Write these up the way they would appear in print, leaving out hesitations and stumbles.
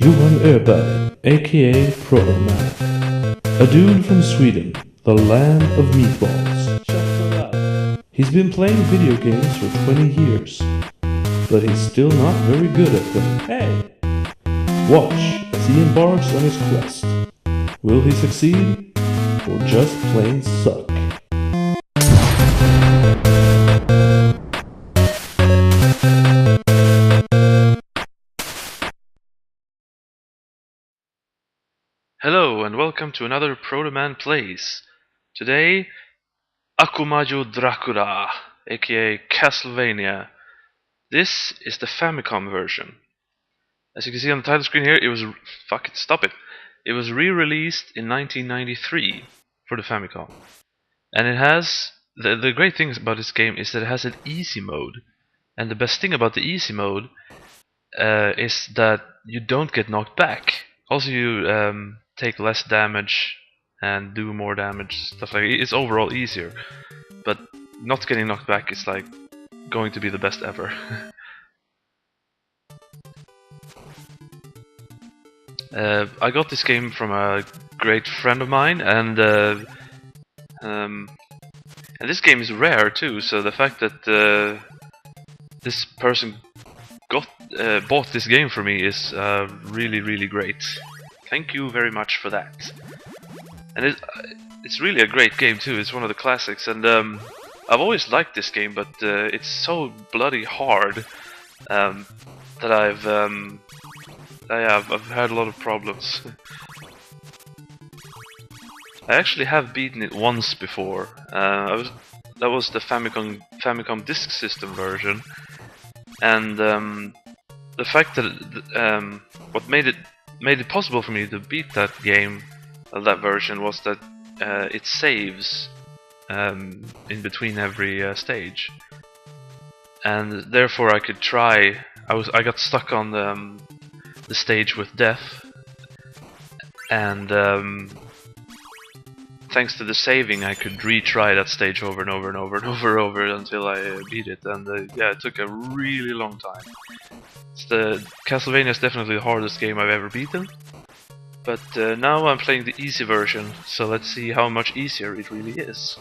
Johan Öberg, aka Protoman. A dude from Sweden, the land of meatballs. He's been playing video games for 20 years, but he's still not very good at them. Hey! Watch as he embarks on his quest. Will he succeed, or just plain suck? Hello and welcome to another Protoman Plays. Today, Akumajo Dracula, aka Castlevania. This is the Famicom version. As you can see on the title screen here, it was It was re-released in 1993 for the Famicom, and it has the great thing about this game is that it has an easy mode, and the best thing about the easy mode is that you don't get knocked back. Also, you take less damage and do more damage, stuff like that. It's overall easier, but not getting knocked back is like going to be the best ever. I got this game from a great friend of mine, and this game is rare too. So the fact that this person bought this game for me is really great. Thank you very much for that. And it's really a great game too. It's one of the classics, and I've always liked this game, but it's so bloody hard that I've had a lot of problems. I actually have beaten it once before. That was the Famicom Disk System version, and the fact that what made it possible for me to beat that game, that version, was that it saves in between every stage, and therefore I could try. I got stuck on the stage with death, and thanks to the saving, I could retry that stage over and over and over and over until I beat it. And yeah, it took a really long time. Castlevania is definitely the hardest game I've ever beaten, but now I'm playing the easy version, so let's see how much easier it really is.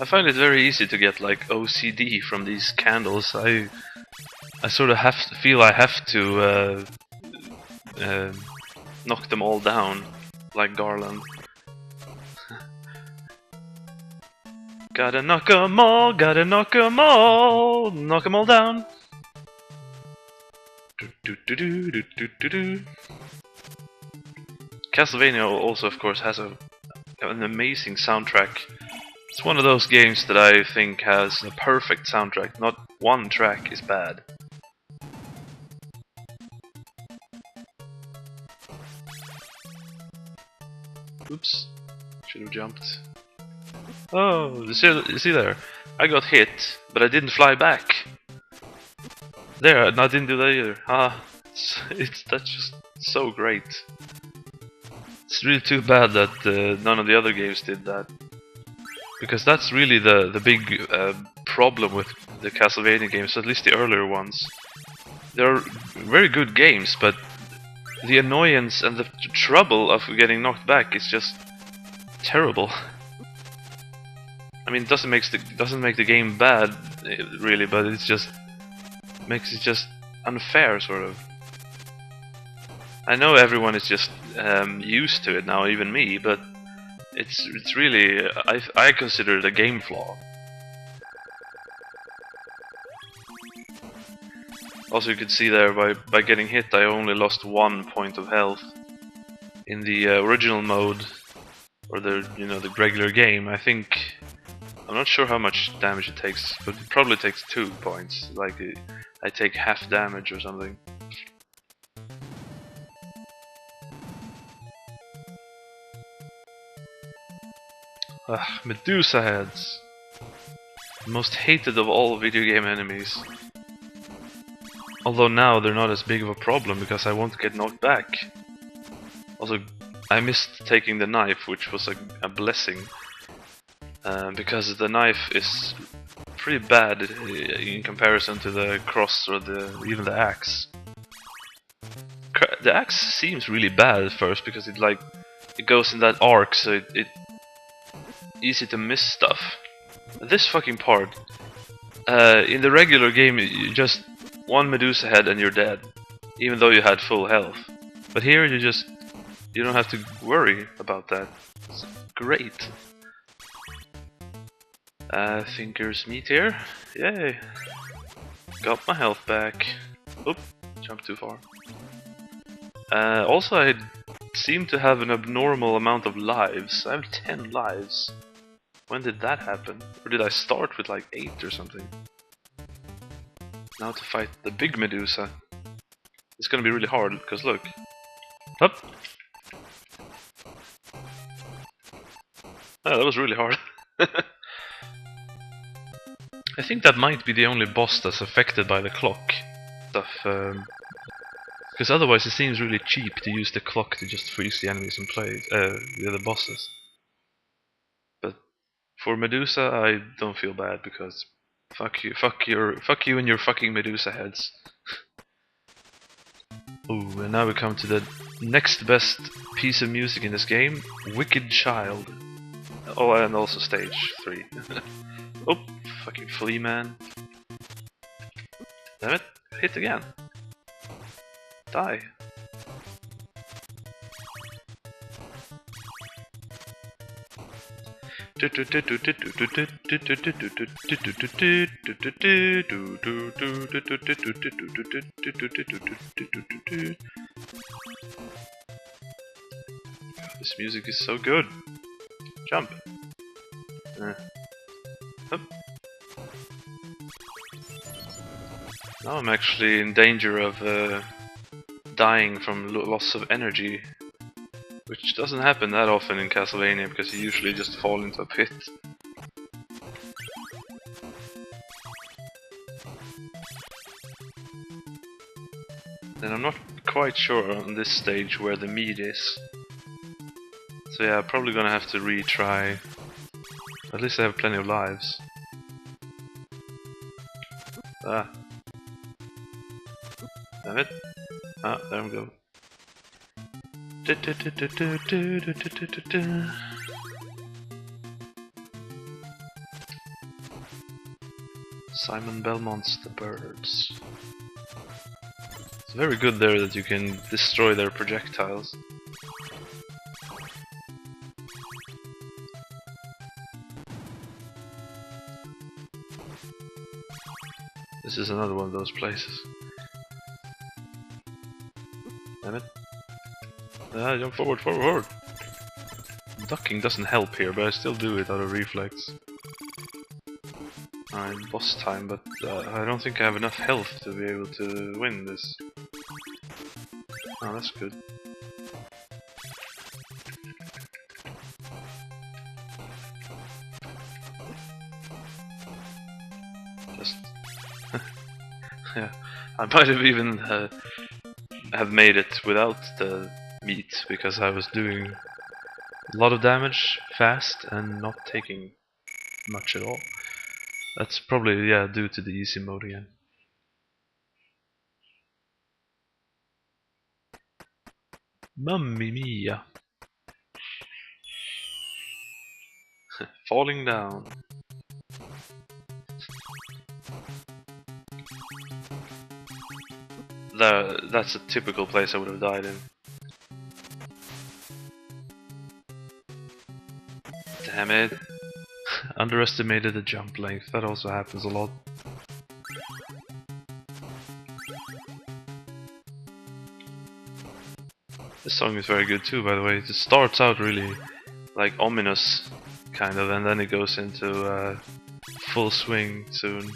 I find it very easy to get like OCD from these candles. I sort of feel I have to knock them all down like Garland. Gotta knock 'em all, gotta knock 'em all, knock 'em all down. Castlevania also, of course, has an amazing soundtrack. It's one of those games that I think has a perfect soundtrack. Not one track is bad. Oops, should have jumped. Oh, you see there? I got hit, but I didn't fly back. There, I didn't do that either. That's just so great. It's really too bad that none of the other games did that, because that's really the big problem with the Castlevania games, at least the earlier ones. They're very good games, but the annoyance and the trouble of getting knocked back is just terrible. I mean, it doesn't make the game bad, really, but it just makes it just unfair, sort of. I know everyone is just used to it now, even me, but it's really, I consider it a game flaw. Also, you could see there, by getting hit, I only lost 1 point of health. In the original mode, or the regular game, I'm not sure how much damage it takes, but it probably takes 2 points. Like I take half damage or something. Medusa heads. The most hated of all video game enemies. Although now they're not as big of a problem because I won't get knocked back. Also, I missed taking the knife, which was a blessing. Because the knife is, pretty bad in comparison to the cross or even the axe. The axe seems really bad at first because it goes in that arc, so it easy to miss stuff. This fucking part, in the regular game, you just one Medusa head and you're dead, even though you had full health. But here you don't have to worry about that. It's great. Thinker's meat here. Yay! Got my health back. Oop, jumped too far. Also, I seem to have an abnormal amount of lives. I have 10 lives. When did that happen? Or did I start with like 8 or something? Now to fight the big Medusa. It's gonna be really hard, because look. Up! Oh, that was really hard. I think that might be the only boss that's affected by the clock stuff. Because otherwise it seems really cheap to use the clock to just freeze the enemies and play the other bosses. But for Medusa, I don't feel bad because fuck you and your fucking Medusa heads. Ooh, and now we come to the next best piece of music in this game, Wicked Child. Oh, and also stage 3. Oh, fucking flea man. Damn it, hit again. Die. This music is so good. Jump. Up. Now I'm actually in danger of dying from loss of energy, which doesn't happen that often in Castlevania because you usually just fall into a pit. And I'm not quite sure on this stage where the meat is. So yeah, I'm probably gonna have to retry. At least I have plenty of lives. Ah. Damn it. Ah, there we go. Simon Belmont's The Birds. It's very good there that you can destroy their projectiles. This is another one of those places. Damn it. Ah, jump forward, forward! Ducking doesn't help here, but I still do it out of reflex. Alright, boss time, but I don't think I have enough health to be able to win this. Oh, that's good. Just... yeah, I might have even have made it without the meat, because I was doing a lot of damage fast and not taking much at all. That's probably, yeah, due to the easy mode again. Mamma mia! Falling down. That's a typical place I would have died in. Damn it. Underestimated the jump length, that also happens a lot. This song is very good too, by the way. It starts out really like ominous, kind of, and then it goes into full swing soon.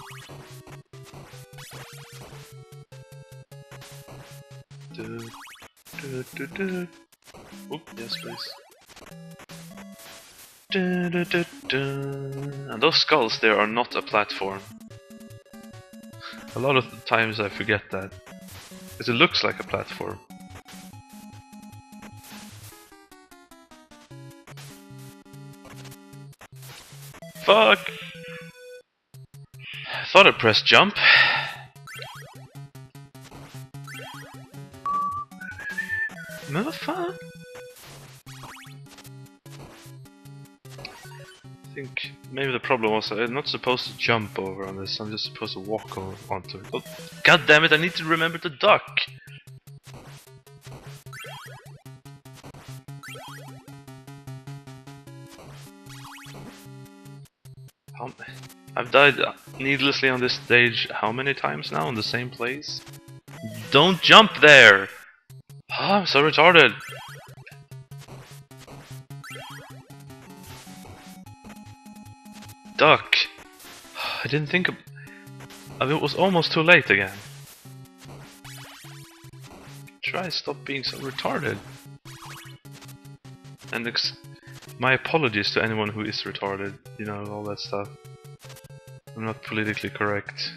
Oop, yes please. And those skulls there are not a platform. A lot of the times I forget that, because it looks like a platform. Fuck! thought I pressed jump. Motherfucker. I think maybe the problem was I'm not supposed to jump over on this, I'm just supposed to walk onto it. Oh, God damn it, I need to remember to duck! I've died needlessly on this stage how many times now in the same place? Don't jump there! Oh, I'm so retarded! Duck! I didn't think of... it was almost too late again. Try stop being so retarded. And my apologies to anyone who is retarded, you know, all that stuff. I'm not politically correct.